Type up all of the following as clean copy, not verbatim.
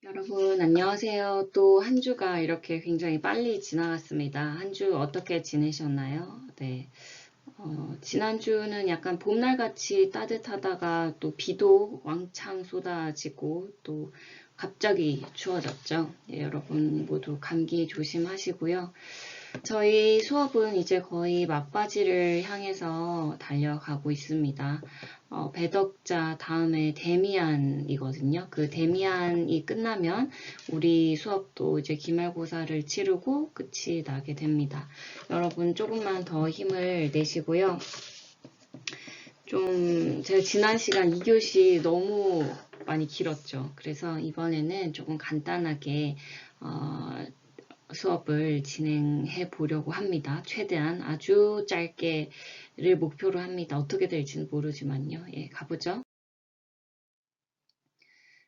여러분, 안녕하세요. 또 한 주가 이렇게 굉장히 빨리 지나갔습니다. 한 주 어떻게 지내셨나요? 네. 지난주는 약간 봄날같이 따뜻하다가 또 비도 왕창 쏟아지고 또 갑자기 추워졌죠. 네, 여러분 모두 감기 조심하시고요. 저희 수업은 이제 거의 막바지를 향해서 달려가고 있습니다. 배덕자 다음에 데미안이거든요. 그 데미안이 끝나면 우리 수업도 이제 기말고사를 치르고 끝이 나게 됩니다. 여러분 조금만 더 힘을 내시고요. 좀 제가 지난 시간 2교시 너무 많이 길었죠. 그래서 이번에는 조금 간단하게 수업을 진행해 보려고 합니다. 최대한 아주 짧게를 목표로 합니다. 어떻게 될지는 모르지만요. 예, 가보죠.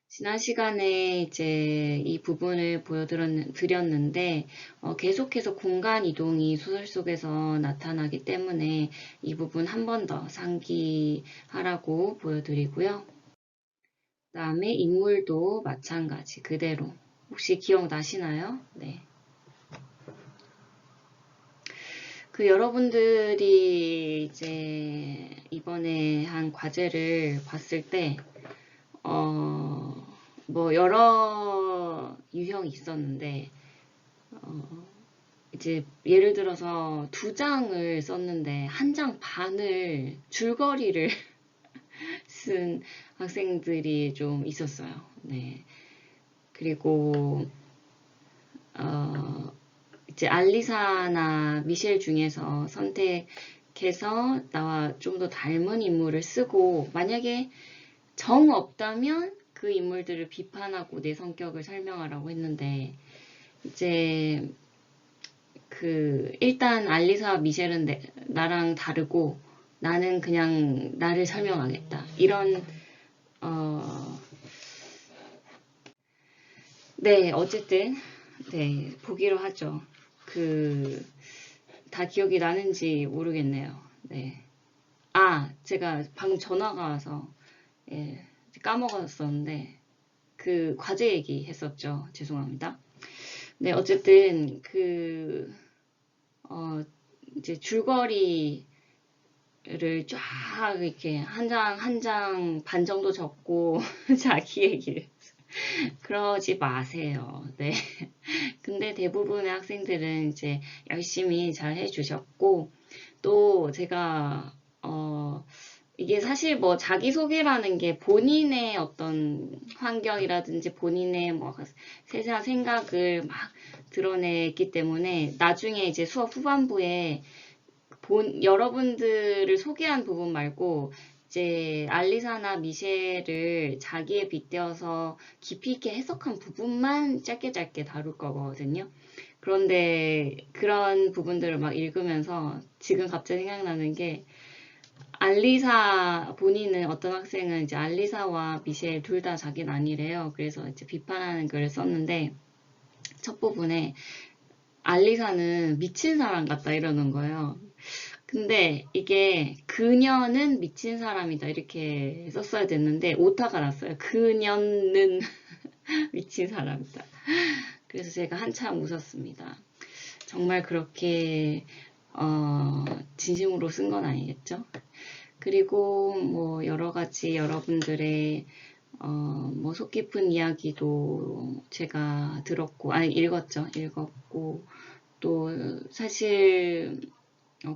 지난 시간에 이제 이 부분을 보여드렸는데 계속해서 공간 이동이 소설 속에서 나타나기 때문에 이 부분 한 번 더 상기하라고 보여드리고요. 그 다음에 인물도 마찬가지 그대로 혹시 기억나시나요? 네. 그 여러분들이 이제 이번에 한 과제를 봤을 때, 뭐 여러 유형이 있었는데, 이제 예를 들어서 두 장을 썼는데 한 장 반을 줄거리를 쓴 학생들이 좀 있었어요. 네. 그리고, 어, 이제 알리사나 미셸 중에서 선택해서 나와 좀 더 닮은 인물을 쓰고 만약에 정 없다면 그 인물들을 비판하고 내 성격을 설명하라고 했는데 이제 그 일단 알리사와 미셸은 나랑 다르고 나는 그냥 나를 설명하겠다 이런 어, 네 어쨌든 네 보기로 하죠. 그 다 기억이 나는지 모르겠네요. 네. 아, 제가 방금 전화가 와서, 예, 까먹었었는데, 그 과제 얘기 했었죠. 죄송합니다. 네, 어쨌든, 어, 이제 줄거리를 쫙 이렇게 한 장, 한 장 반 정도 적고, 자기 얘기를. 그러지 마세요. 네. 근데 대부분의 학생들은 이제 열심히 잘 해주셨고, 또 제가 이게 사실 뭐 자기소개라는 게 본인의 어떤 환경이라든지 본인의 뭐 세세한 생각을 막 드러냈기 때문에 나중에 이제 수업 후반부에 여러분들을 소개한 부분 말고 이제 알리사나 미셸을 자기에 빗대어서 깊이 있게 해석한 부분만 짧게 짧게 다룰 거거든요. 그런데 그런 부분들을 막 읽으면서 지금 갑자기 생각나는 게 알리사 본인은 어떤 학생은 이제 알리사와 미셸 둘 다 자기는 아니래요. 그래서 이제 비판하는 글을 썼는데 첫 부분에 알리사는 미친 사람 같다 이러는 거예요. 근데 이게 그녀는 미친 사람이다 이렇게 썼어야 됐는데 오타가 났어요. 그녀는 미친 사람이다. 그래서 제가 한참 웃었습니다. 정말 그렇게 진심으로 쓴 건 아니겠죠? 그리고 뭐 여러 가지 여러분들의 뭐 속 깊은 이야기도 제가 들었고, 아니 읽었죠. 읽었고 또 사실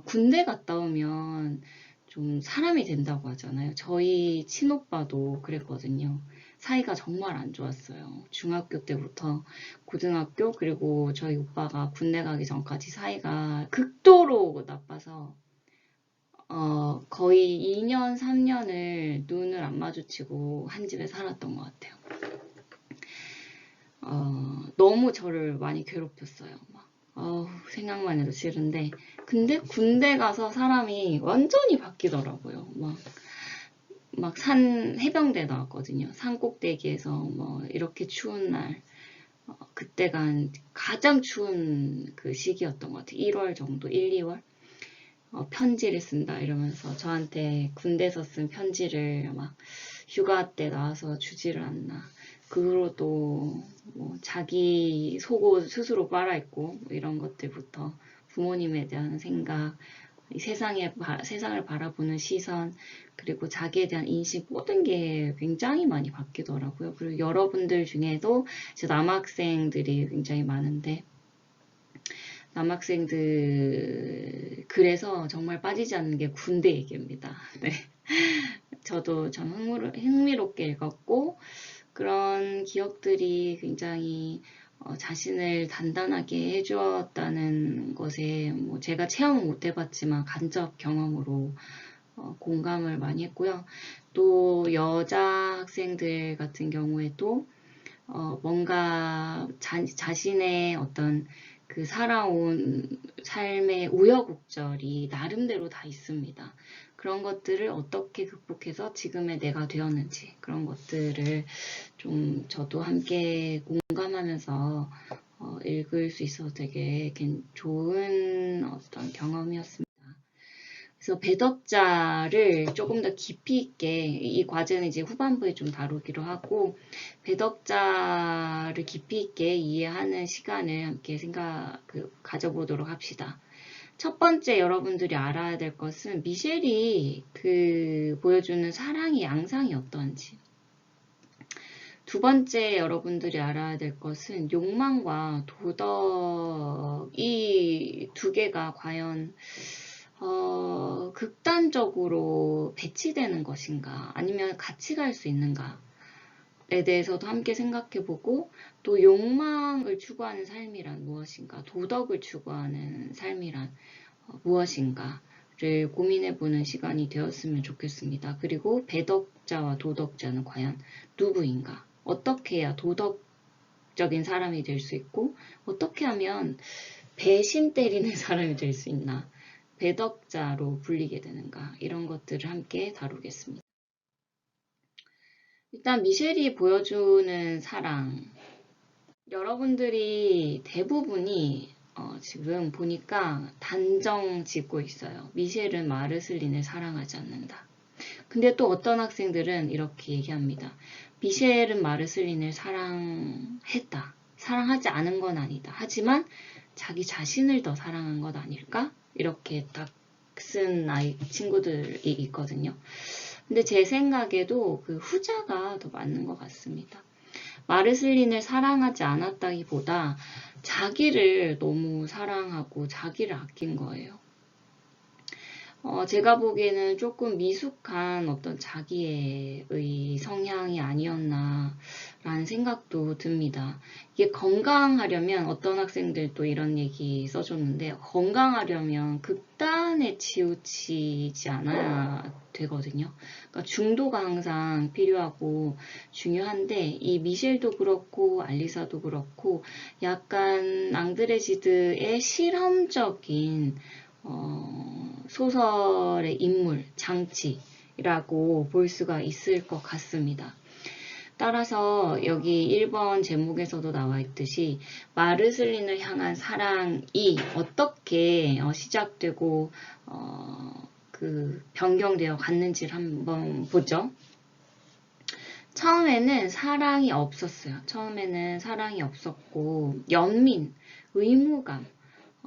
군대 갔다 오면 좀 사람이 된다고 하잖아요. 저희 친오빠도 그랬거든요. 사이가 정말 안 좋았어요. 중학교 때부터 고등학교 그리고 저희 오빠가 군대 가기 전까지 사이가 극도로 나빠서 거의 2년, 3년을 눈을 안 마주치고 한 집에 살았던 것 같아요. 너무 저를 많이 괴롭혔어요. 막, 생각만 해도 싫은데. 근데 군대 가서 사람이 완전히 바뀌더라고요. 막 해병대 나왔거든요. 산 꼭대기에서 뭐, 이렇게 추운 날, 그때가 가장 추운 그 시기였던 것 같아요. 1월 정도, 1, 2월. 편지를 쓴다 이러면서 저한테 군대에서 쓴 편지를 막 휴가 때 나와서 주지를 않나. 그로도 뭐 자기 속옷 스스로 빨아입고 뭐 이런 것들부터 부모님에 대한 생각, 세상을 바라보는 시선, 그리고 자기에 대한 인식 모든 게 굉장히 많이 바뀌더라고요. 그리고 여러분들 중에도 이제 남학생들이 굉장히 많은데 그래서 정말 빠지지 않는 게 군대 얘기입니다. 네. 저도 참 흥미롭게 읽었고 그런 기억들이 굉장히 자신을 단단하게 해주었다는 것에 뭐 제가 체험은 못 해봤지만 간접 경험으로 공감을 많이 했고요. 또 여자 학생들 같은 경우에도 뭔가 자신의 어떤 그 살아온 삶의 우여곡절이 나름대로 다 있습니다. 그런 것들을 어떻게 극복해서 지금의 내가 되었는지 그런 것들을 좀 저도 함께 공감하면서 읽을 수 있어서 되게 좋은 어떤 경험이었습니다. 그래서 배덕자를 조금 더 깊이 있게 이 과제는 이제 후반부에 좀 다루기로 하고 배덕자를 깊이 있게 이해하는 시간을 함께 가져보도록 합시다. 첫 번째 여러분들이 알아야 될 것은 미셸이 보여주는 사랑의 양상이 어떤지. 두 번째 여러분들이 알아야 될 것은 욕망과 도덕 이 두 개가 과연 극단적으로 배치되는 것인가 아니면 같이 갈 수 있는가에 대해서도 함께 생각해보고 또 욕망을 추구하는 삶이란 무엇인가 도덕을 추구하는 삶이란 무엇인가를 고민해보는 시간이 되었으면 좋겠습니다. 그리고 배덕자와 도덕자는 과연 누구인가 어떻게 해야 도덕적인 사람이 될 수 있고 어떻게 하면 배신 때리는 사람이 될 수 있나 배덕자로 불리게 되는가 이런 것들을 함께 다루겠습니다. 일단 미셸이 보여주는 사랑 여러분들이 대부분이 지금 보니까 단정 짓고 있어요. 미셸은 마르슬린을 사랑하지 않는다. 근데 또 어떤 학생들은 이렇게 얘기합니다. 미셸은 마르슬린을 사랑했다. 사랑하지 않은 건 아니다. 하지만 자기 자신을 더 사랑한 것 아닐까? 이렇게 딱 쓴 친구들이 있거든요. 근데 제 생각에도 그 후자가 더 맞는 것 같습니다. 마르슬린을 사랑하지 않았다기보다 자기를 너무 사랑하고 자기를 아낀 거예요. 제가 보기에는 조금 미숙한 어떤 자기의 성향이 아니었나 라는 생각도 듭니다. 이게 건강하려면 어떤 학생들도 이런 얘기 써줬는데 건강하려면 극단에 치우치지 않아야 되거든요. 그러니까 중도가 항상 필요하고 중요한데 이 미셸도 그렇고 알리사도 그렇고 약간 앙드레지드의 실험적인 소설의 인물, 장치라고 볼 수가 있을 것 같습니다. 따라서 여기 1번 제목에서도 나와 있듯이 마르슬린을 향한 사랑이 어떻게 시작되고 변경되어 갔는지를 한번 보죠. 처음에는 사랑이 없었어요. 처음에는 사랑이 없었고 연민, 의무감,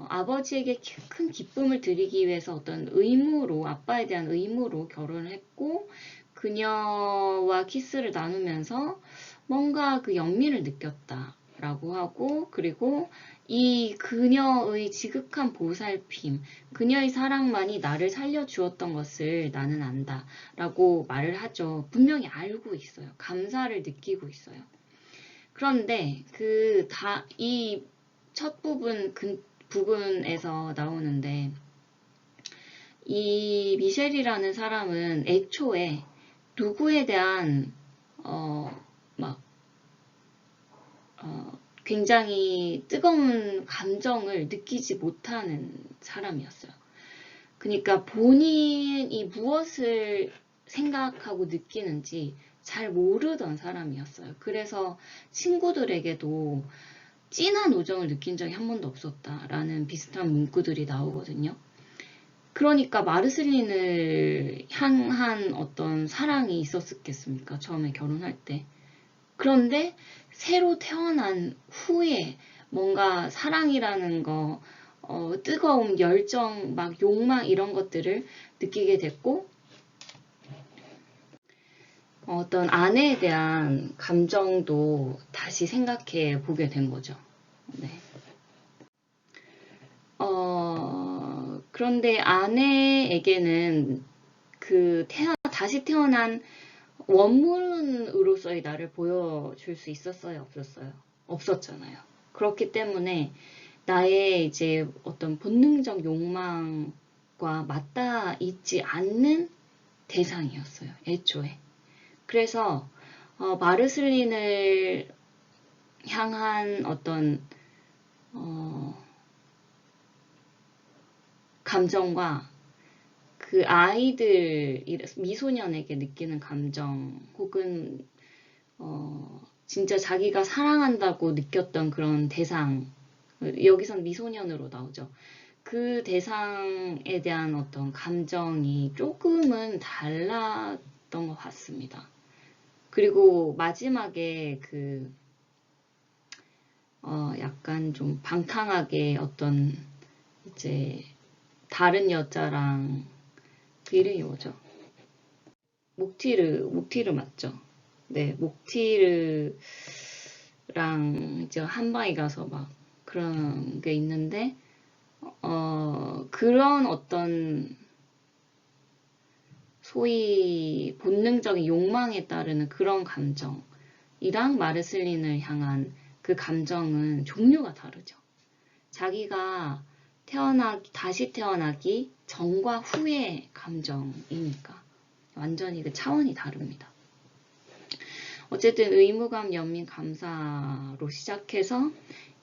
아버지에게 큰 기쁨을 드리기 위해서 어떤 의무로 아빠에 대한 의무로 결혼을 했고 그녀와 키스를 나누면서 뭔가 그 연민을 느꼈다라고 하고 그리고 이 그녀의 지극한 보살핌, 그녀의 사랑만이 나를 살려주었던 것을 나는 안다 라고 말을 하죠. 분명히 알고 있어요. 감사를 느끼고 있어요. 그런데 이 첫 부분에서 나오는데 이 미셸이라는 사람은 애초에 누구에 대한 굉장히 뜨거운 감정을 느끼지 못하는 사람이었어요. 그러니까 본인이 무엇을 생각하고 느끼는지 잘 모르던 사람이었어요. 그래서 친구들에게도 진한 우정을 느낀 적이 한 번도 없었다라는 비슷한 문구들이 나오거든요. 그러니까 마르슬린을 향한 어떤 사랑이 있었겠습니까? 처음에 결혼할 때. 그런데 새로 태어난 후에 뭔가 사랑이라는 거, 뜨거움, 열정, 막 욕망 이런 것들을 느끼게 됐고, 어떤 아내에 대한 감정도 다시 생각해 보게 된 거죠. 네. 그런데 아내에게는 다시 태어난 원문으로서의 나를 보여줄 수 있었어요, 없었어요? 없었잖아요. 그렇기 때문에 나의 이제 어떤 본능적 욕망과 맞닿아 있지 않는 대상이었어요, 애초에. 그래서 마르슬린을 향한 어떤 감정과 그 아이들, 미소년에게 느끼는 감정, 혹은 진짜 자기가 사랑한다고 느꼈던 그런 대상, 여기선 미소년으로 나오죠. 그 대상에 대한 어떤 감정이 조금은 달랐던 것 같습니다. 그리고 마지막에 약간 좀 방탕하게 어떤 이제 다른 여자랑 그 이름이 뭐죠? 목티르 맞죠? 네, 목티르랑 이제 한방에 가서 막 그런 게 있는데, 그런 어떤 소위 본능적인 욕망에 따르는 그런 감정이랑 마르슬린을 향한 그 감정은 종류가 다르죠. 자기가 다시 태어나기 전과 후의 감정이니까 완전히 그 차원이 다릅니다. 어쨌든 의무감, 연민, 감사로 시작해서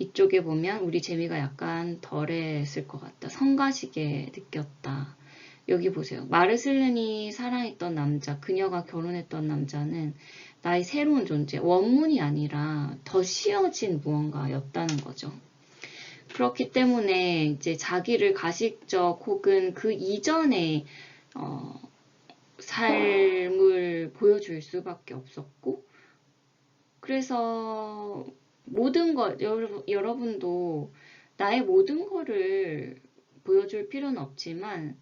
이쪽에 보면 우리 재미가 약간 덜했을 것 같다. 성가시게 느꼈다. 여기 보세요. 마르슬린이 사랑했던 남자, 그녀가 결혼했던 남자는 나의 새로운 존재, 원문이 아니라 더 씌어진 무언가였다는 거죠. 그렇기 때문에 이제 자기를 가식적 혹은 그 이전의 삶을 보여줄 수밖에 없었고, 그래서 모든 것, 여러분도 나의 모든 거를 보여줄 필요는 없지만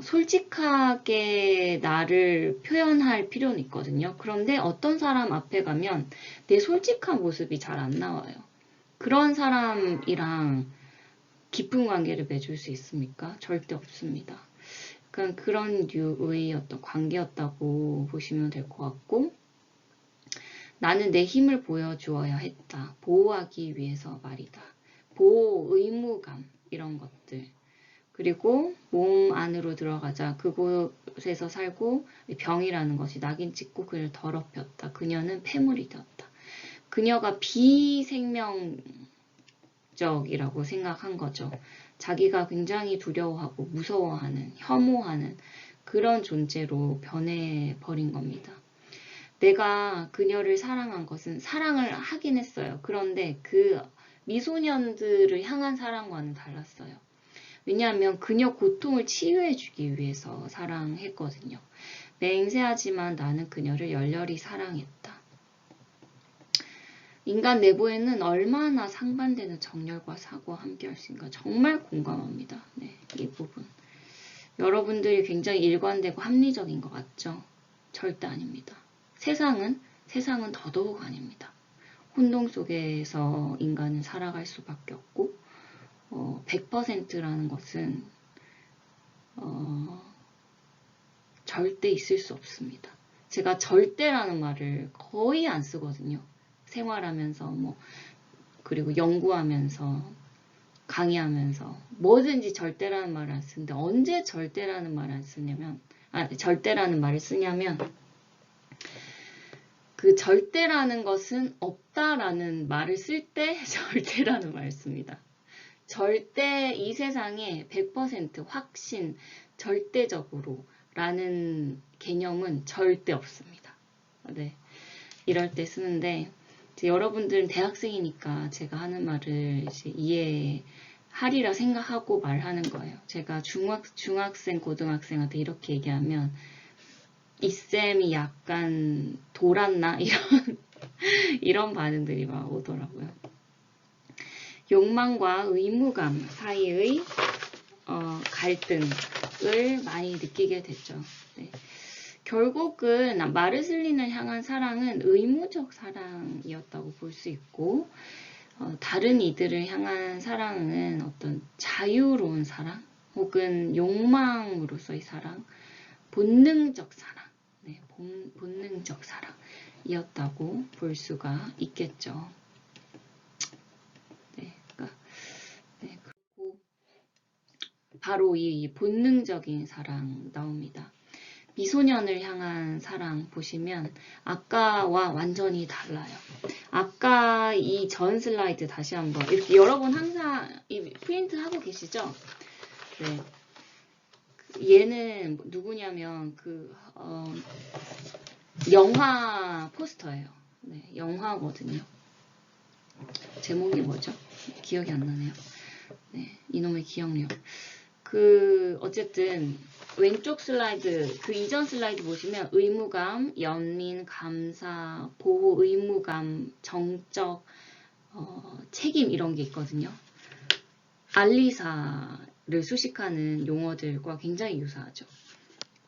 솔직하게 나를 표현할 필요는 있거든요. 그런데 어떤 사람 앞에 가면 내 솔직한 모습이 잘 안 나와요. 그런 사람이랑 깊은 관계를 맺을 수 있습니까? 절대 없습니다. 그런 류의 어떤 관계였다고 보시면 될 것 같고, 나는 내 힘을 보여주어야 했다. 보호하기 위해서 말이다. 보호 의무감, 이런 것들. 그리고 몸 안으로 들어가자. 그곳에서 살고 병이라는 것이 낙인 찍고 그를 더럽혔다. 그녀는 폐물이 되었다. 그녀가 비생명적이라고 생각한 거죠. 자기가 굉장히 두려워하고 무서워하는, 혐오하는 그런 존재로 변해버린 겁니다. 내가 그녀를 사랑한 것은 사랑을 하긴 했어요. 그런데 그 미소년들을 향한 사랑과는 달랐어요. 왜냐하면 그녀 고통을 치유해주기 위해서 사랑했거든요. 맹세하지만 나는 그녀를 열렬히 사랑했다. 인간 내부에는 얼마나 상반되는 정열과 사고와 함께할 수 있는가 정말 공감합니다. 네, 이 부분. 여러분들이 굉장히 일관되고 합리적인 것 같죠? 절대 아닙니다. 세상은 더더욱 아닙니다. 혼동 속에서 인간은 살아갈 수밖에 없고 100%라는 것은 절대 있을 수 없습니다. 제가 절대라는 말을 거의 안 쓰거든요. 생활하면서 그리고 연구하면서 강의하면서 뭐든지 절대라는 말을 안 쓰는데 언제 절대라는 말을 안 쓰냐면 절대라는 말을 쓰냐면 그 절대라는 것은 없다라는 말을 쓸 때 절대라는 말을 씁니다. 절대 이 세상에 100% 확신, 절대적으로 라는 개념은 절대 없습니다. 네, 이럴 때 쓰는데 여러분들은 대학생이니까 제가 하는 말을 이제 이해하리라 생각하고 말하는 거예요. 제가 중학생, 고등학생한테 이렇게 얘기하면 이 쌤이 약간 돌았나? 이런 이런 반응들이 막 오더라고요. 욕망과 의무감 사이의 갈등을 많이 느끼게 됐죠. 네. 결국은 마르슬린을 향한 사랑은 의무적 사랑이었다고 볼 수 있고, 다른 이들을 향한 사랑은 어떤 자유로운 사랑 혹은 욕망으로서의 사랑, 본능적 사랑, 네, 본능적 사랑이었다고 볼 수가 있겠죠. 네, 그러니까, 네, 그리고 바로 이 본능적인 사랑 나옵니다. 미소년을 향한 사랑 보시면 아까와 완전히 달라요. 아까 이 전 슬라이드 다시 한번 이렇게 여러분 항상 이 프린트 하고 계시죠? 네. 얘는 누구냐면 영화 포스터예요. 네, 영화거든요. 제목이 뭐죠? 기억이 안 나네요. 네, 이놈의 기억력. 어쨌든 왼쪽 슬라이드, 이전 슬라이드 보시면 의무감, 연민, 감사, 보호 의무감, 정적, 책임 이런 게 있거든요. 알리사를 수식하는 용어들과 굉장히 유사하죠.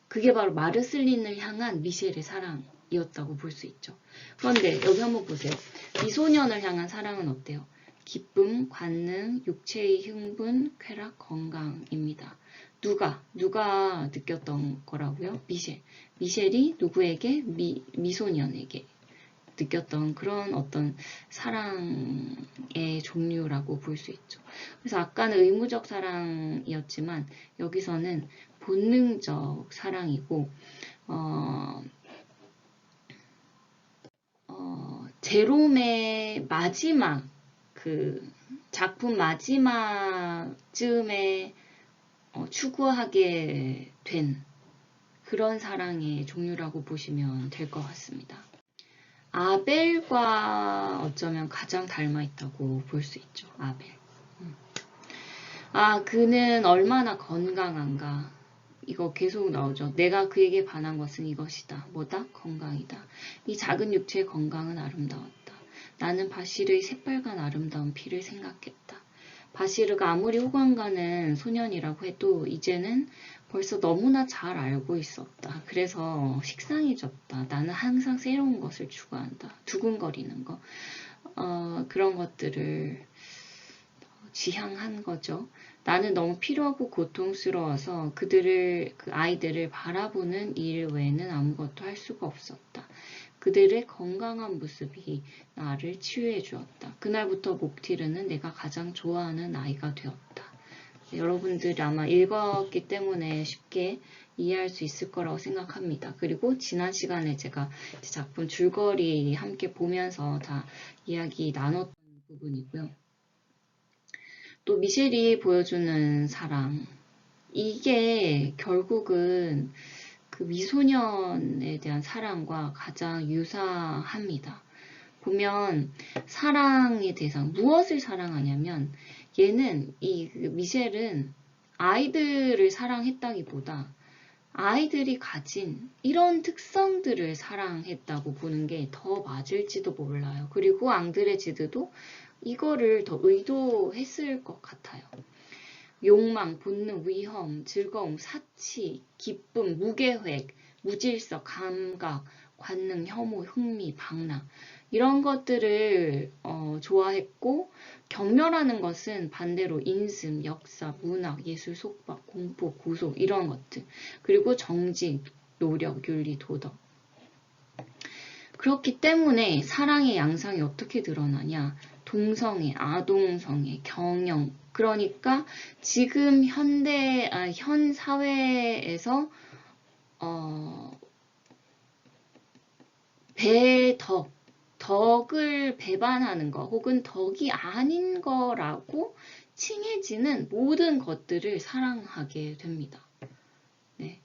그게 바로 마르슬린을 향한 미셸의 사랑이었다고 볼 수 있죠. 그런데 여기 한번 보세요. 미소년을 향한 사랑은 어때요? 기쁨, 관능, 육체의 흥분, 쾌락, 건강입니다. 누가 느꼈던 거라고요? 미셸이 누구에게? 미소년에게 느꼈던 그런 어떤 사랑의 종류라고 볼 수 있죠. 그래서 아까는 의무적 사랑이었지만 여기서는 본능적 사랑이고 제롬의 마지막 작품 마지막쯤에 추구하게 된 그런 사랑의 종류라고 보시면 될 것 같습니다. 아벨과 어쩌면 가장 닮아있다고 볼 수 있죠. 아벨. 그는 얼마나 건강한가. 이거 계속 나오죠. 내가 그에게 반한 것은 이것이다. 뭐다? 건강이다. 이 작은 육체의 건강은 아름다웠다. 나는 바시르의 새빨간 아름다운 피를 생각했다. 바시르가 아무리 호감 가는 소년이라고 해도 이제는 벌써 너무나 잘 알고 있었다. 그래서 식상해졌다. 나는 항상 새로운 것을 추구한다. 두근거리는 거. 그런 것들을 지향한 거죠. 나는 너무 필요하고 고통스러워서 그 아이들을 바라보는 일 외에는 아무것도 할 수가 없었다. 그들의 건강한 모습이 나를 치유해 주었다. 그날부터 목티르는 내가 가장 좋아하는 아이가 되었다. 여러분들이 아마 읽었기 때문에 쉽게 이해할 수 있을 거라고 생각합니다. 그리고 지난 시간에 제가 작품 줄거리 함께 보면서 다 이야기 나눴던 부분이고요. 또 미셸이 보여주는 사랑, 이게 결국은 그 미소년에 대한 사랑과 가장 유사합니다. 보면 사랑의 대상, 무엇을 사랑하냐면 얘는 미셸은 아이들을 사랑했다기보다 아이들이 가진 이런 특성들을 사랑했다고 보는 게 더 맞을지도 몰라요. 그리고 앙드레지드도 이거를 더 의도했을 것 같아요. 욕망, 본능, 위험, 즐거움, 사치, 기쁨, 무계획, 무질서, 감각, 관능, 혐오, 흥미, 방랑 이런 것들을 좋아했고 경멸하는 것은 반대로 인슴, 역사, 문학, 예술, 속박, 공포, 구속 이런 것들 그리고 정직, 노력, 윤리, 도덕 그렇기 때문에 사랑의 양상이 어떻게 드러나냐 동성애, 아동성애, 경영 그러니까 지금 현 사회에서 덕을 배반하는 거 혹은 덕이 아닌 거라고 칭해지는 모든 것들을 사랑하게 됩니다. 네.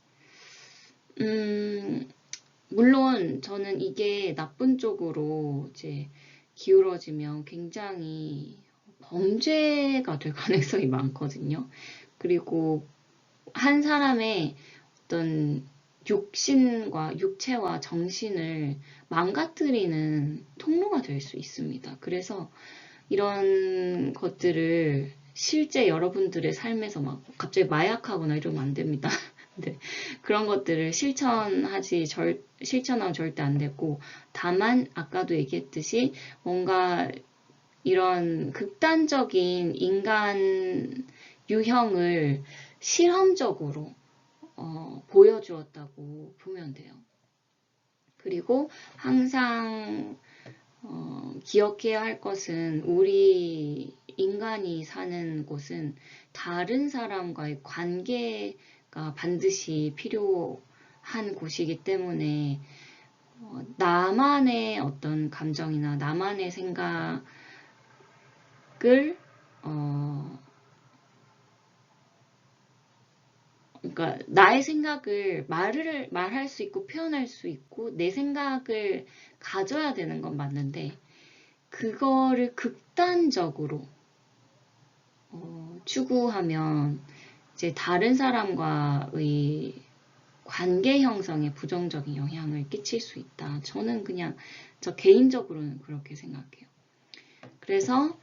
물론 저는 이게 나쁜 쪽으로 이제 기울어지면 굉장히 범죄가 될 가능성이 많거든요. 그리고 한 사람의 어떤 육체와 정신을 망가뜨리는 통로가 될 수 있습니다. 그래서 이런 것들을 실제 여러분들의 삶에서 막 갑자기 마약하거나 이러면 안 됩니다. 네, 그런 것들을 실천하면 절대 안 되고, 다만 아까도 얘기했듯이 뭔가 이런 극단적인 인간 유형을 실험적으로 보여주었다고 보면 돼요. 그리고 항상 기억해야 할 것은, 우리 인간이 사는 곳은 다른 사람과의 관계가 반드시 필요한 곳이기 때문에 나만의 어떤 감정이나 나만의 생각을 그러니까 나의 생각을 말할 수 있고 표현할 수 있고 내 생각을 가져야 되는 건 맞는데, 그거를 극단적으로 추구하면 이제 다른 사람과의 관계 형성에 부정적인 영향을 끼칠 수 있다. 저는 그냥 저 개인적으로는 그렇게 생각해요. 그래서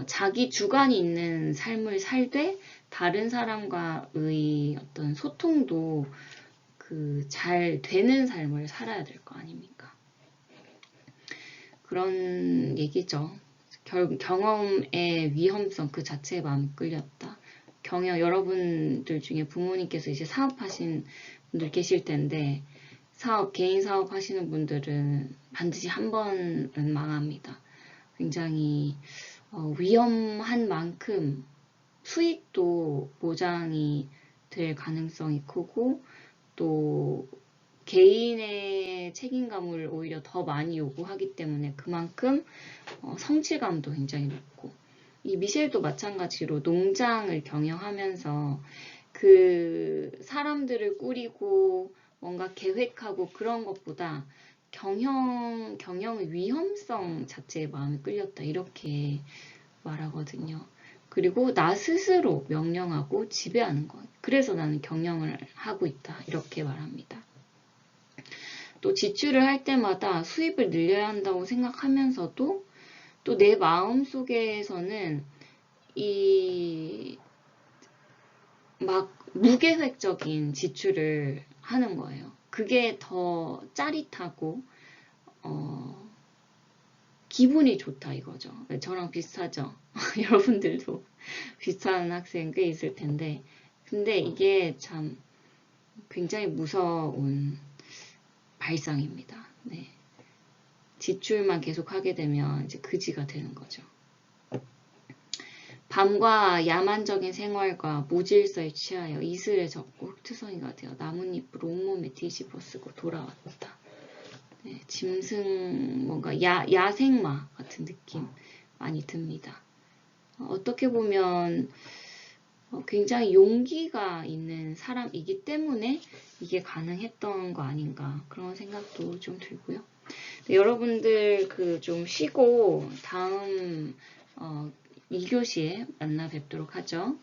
자기 주관이 있는 삶을 살되 다른 사람과의 어떤 소통도 잘 되는 삶을 살아야 될 거 아닙니까? 그런 얘기죠. 경험의 위험성 그 자체에 마음이 끌렸다. 여러분들 중에 부모님께서 이제 사업하신 분들 계실 텐데, 개인 사업 하시는 분들은 반드시 한 번은 망합니다. 굉장히 위험한 만큼 수익도 보장이 될 가능성이 크고, 또 개인의 책임감을 오히려 더 많이 요구하기 때문에 그만큼 성취감도 굉장히 높고, 이 미셸도 마찬가지로 농장을 경영하면서 그 사람들을 꾸리고 뭔가 계획하고 그런 것보다 경영의 위험성 자체에 마음이 끌렸다, 이렇게 말하거든요. 그리고 나 스스로 명령하고 지배하는 것. 그래서 나는 경영을 하고 있다, 이렇게 말합니다. 또 지출을 할 때마다 수입을 늘려야 한다고 생각하면서도 또 내 마음 속에서는 막 무계획적인 지출을 하는 거예요. 그게 더 짜릿하고 기분이 좋다, 이거죠. 저랑 비슷하죠? 여러분들도 비슷한 학생 꽤 있을 텐데, 근데 이게 참 굉장히 무서운 발상입니다. 네. 지출만 계속 하게 되면 이제 그지가 되는 거죠. 밤과 야만적인 생활과 무질서에 취하여 이슬에 젖고 흙투성이가 되어 나뭇잎으로 온몸에 뒤집어쓰고 돌아왔다. 네, 짐승, 뭔가 야생마 같은 느낌 많이 듭니다. 어떻게 보면 굉장히 용기가 있는 사람이기 때문에 이게 가능했던 거 아닌가, 그런 생각도 좀 들고요. 네, 여러분들 좀 쉬고 다음 2교시에 만나 뵙도록 하죠.